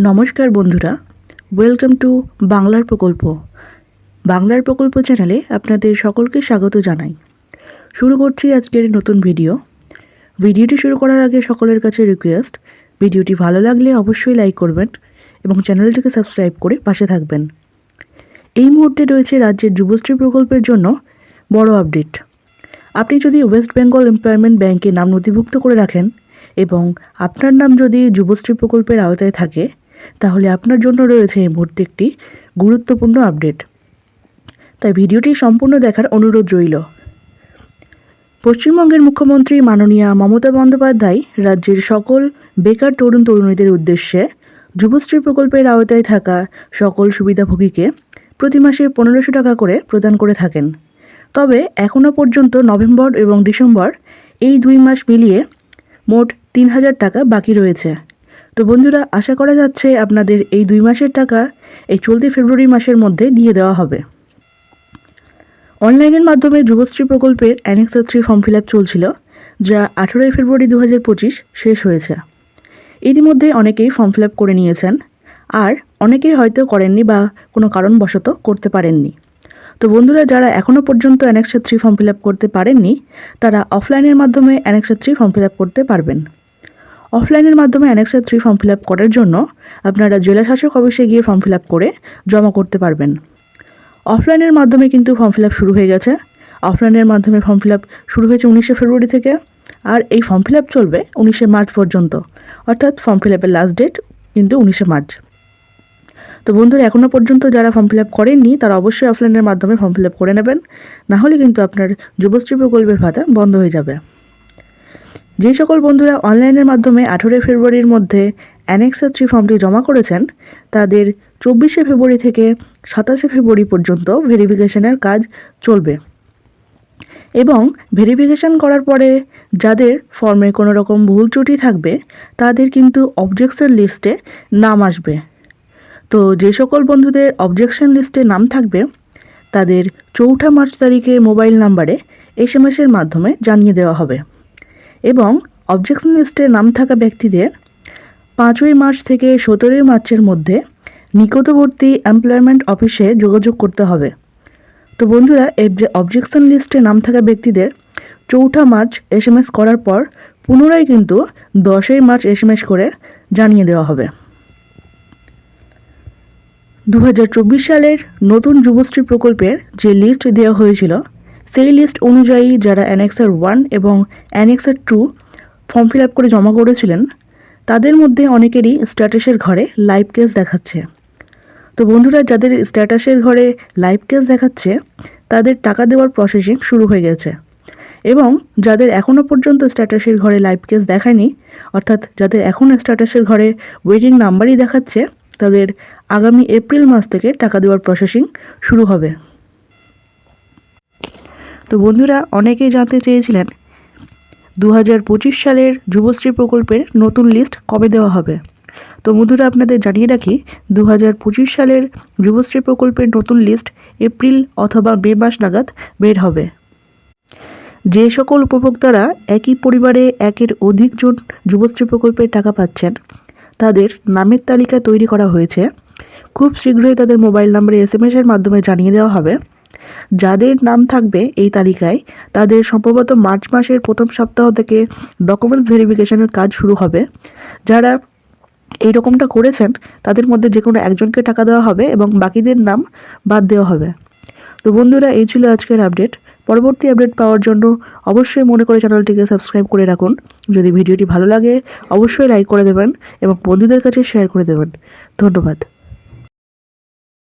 নমস্কার বন্ধুরা, welcome to বাংলার প্রকল্প। বাংলার প্রকল্প চ্যানেলে আপনাদের সকলকে স্বাগত জানাই। শুরু করছি আজকের নতুন ভিডিওটি শুরু করার আগে সকলের কাছে রিকোয়েস্ট, ভিডিওটি ভালো লাগলে অবশ্যই লাইক করবেন এবং চ্যানেলটিকে সাবস্ক্রাইব করে পাশে থাকবেন। এই মুহূর্তে রয়েছে রাজ্যের যুবশ্রী প্রকল্পের জন্য বড় আপডেট। আপনি যদি ওয়েস্ট বেঙ্গল এমপ্লয়মেন্ট ব্যাংকে নাম নথিভুক্ত করে রাখেন এবং আপনার নাম যদি যুবশ্রী প্রকল্পের আওতায় থাকে, তাহলে আপনার জন্য রয়েছে এই মুহূর্তে একটি গুরুত্বপূর্ণ আপডেট। তাই ভিডিওটি সম্পূর্ণ দেখার অনুরোধ রইল। পশ্চিমবঙ্গের মুখ্যমন্ত্রী মাননীয়া মমতা বন্দ্যোপাধ্যায় রাজ্যের সকল বেকার তরুণ তরুণীদের উদ্দেশ্যে যুবশ্রী প্রকল্পের আওতায় থাকা সকল সুবিধাভোগীকে প্রতি মাসে 1500 টাকা করে প্রদান করে থাকেন। তবে এখনও পর্যন্ত নভেম্বর এবং ডিসেম্বর এই 2 মাস মিলিয়ে মোট 3000 টাকা বাকি রয়েছে। তো বন্ধুরা, আশা করা যাচ্ছে আপনাদের এই 2 মাসের টাকা এই চলতি ফেব্রুয়ারি মাসের মধ্যে দিয়ে দেওয়া হবে। অনলাইনের মাধ্যমে যুবশ্রী প্রকল্পের অ্যানেক্সার 3 ফর্ম ফিল আপ চলছিল, যা 18 ফেব্রুয়ারি 2025 শেষ হয়েছে। ইতিমধ্যে অনেকেই ফর্ম ফিল আপ করে নিয়েছেন, আর অনেকেই হয়তো করেননি বা কোনো কারণবশত করতে পারেননি। তো বন্ধুরা, যারা এখনও পর্যন্ত অ্যানেক্সার 3 ফর্ম ফিল আপ করতে পারেননি, তারা অফলাইনের মাধ্যমে অ্যানেক্সার 3 ফর্ম ফিল আপ করতে পারবেন। অফলাইনের মাধ্যমে অ্যানেক্সার 3 ফর্ম ফিল আপ করার জন্য আপনারা জেলা শাসক অফিসে গিয়ে ফর্ম ফিল আপ করে জমা করতে পারবেন। অফলাইনের মাধ্যমে কিন্তু ফর্ম ফিল আপ শুরু হয়ে গেছে। অফলাইনের মাধ্যমে ফর্ম ফিল আপ শুরু হয়েছে 19 ফেব্রুয়ারি থেকে, আর এই ফর্ম ফিল আপ চলবে 19 মার্চ পর্যন্ত। অর্থাৎ ফর্ম ফিল আপের লাস্ট ডেট কিন্তু 19 মার্চ। তো বন্ধুরা, এখনও পর্যন্ত যারা ফর্ম ফিল আপ করেননি তারা অবশ্যই অফলাইনের মাধ্যমে ফর্ম ফিল আপ করে নেবেন, নাহলে কিন্তু আপনার যুবশ্রী প্রকল্পের ভাতা বন্ধ হয়ে যাবে। যে সকল বন্ধুরা অনলাইনের মাধ্যমে 18 ফেব্রুয়ারির মধ্যে অ্যানেক্সার 3 ফর্মটি জমা করেছেন, তাদের 24 ফেব্রুয়ারি থেকে 27 ফেব্রুয়ারি পর্যন্ত ভেরিফিকেশনের কাজ চলবে। এবং ভেরিফিকেশন করার পরে যাদের ফর্মে কোনো রকম ভুল ত্রুটি থাকবে, তাদের কিন্তু অবজেকশন লিস্টে নাম আসবে। তো যে সকল বন্ধুদের অবজেকশন লিস্টে নাম থাকবে, তাদের 4 মার্চ তারিখে মোবাইল নাম্বারে SMS-এর মাধ্যমে জানিয়ে দেওয়া হবে। এবং অবজেকশন লিস্টে নাম থাকা ব্যক্তিদের 5 মার্চ থেকে 17 মার্চের মধ্যে নিকটবর্তী এমপ্লয়মেন্ট অফিসে যোগাযোগ করতে হবে। তো বন্ধুরা, এই অবজেকশন লিস্টে নাম থাকা ব্যক্তিদের 4 মার্চ SMS করার পর পুনরায় কিন্তু 10 মার্চ SMS করে জানিয়ে দেওয়া হবে। 2024 সালের নতুন যুবশ্রী প্রকল্পের যে লিস্ট দেওয়া হয়েছিল, সেই লিস্ট অনুযায়ী যারা অ্যানেক্সার 1 এবং অ্যানেক্সার 2 ফর্ম ফিল আপ করে জমা করেছিলেন, তাদের মধ্যে অনেকেরই স্ট্যাটাসের ঘরে লাইভ কেস দেখাচ্ছে। তো বন্ধুরা, যাদের স্ট্যাটাসের ঘরে লাইভ কেস দেখাচ্ছে, তাদের টাকা দেওয়ার প্রসেসিং শুরু হয়ে গেছে। এবং যাদের এখনও পর্যন্ত স্ট্যাটাসের ঘরে লাইভ কেস দেখায়নি, অর্থাৎ যাদের এখনও স্ট্যাটাসের ঘরে ওয়েটিং নাম্বারই দেখাচ্ছে, তাদের আগামী এপ্রিল মাস থেকে টাকা দেওয়ার প্রসেসিং শুরু হবে। তো বন্ধুরা, অনেকেই জানতে চেয়েছিলেন 2025 সালের যুবশ্রী প্রকল্পের নতুন লিস্ট কবে দেওয়া হবে। তো বন্ধুরা, আপনাদের জানিয়ে রাখি, 2025 সালের যুবশ্রী প্রকল্পের নতুন লিস্ট এপ্রিল অথবা মে মাস নাগাদ বের হবে। যে সকল উপভোক্তারা একই পরিবারে একের অধিক জন যুবশ্রী প্রকল্পের টাকা পাচ্ছেন, তাদের নামের তালিকা তৈরি করা হয়েছে। খুব শীঘ্রই তাদের মোবাইল নাম্বারে SMS-এর মাধ্যমে জানিয়ে দেওয়া হবে। যাদের নাম থাকবে এই তালিকায়, তাদের সম্ভবত মার্চ মাসের প্রথম সপ্তাহ থেকে ডকুমেন্টস ভেরিফিকেশনের কাজ শুরু হবে। যারা এই রকমটা করেছেন, তাদের মধ্যে যে কোনো একজনকে টাকা দেওয়া হবে এবং বাকিদের নাম বাদ দেওয়া হবে। তো বন্ধুরা, এই ছিল আজকের আপডেট। পরবর্তী আপডেট পাওয়ার জন্য অবশ্যই মনে করে চ্যানেলটিকে সাবস্ক্রাইব করে রাখুন। যদি ভিডিওটি ভালো লাগে অবশ্যই লাইক করে দেবেন এবং বন্ধুদের কাছে শেয়ার করে দেবেন। ধন্যবাদ।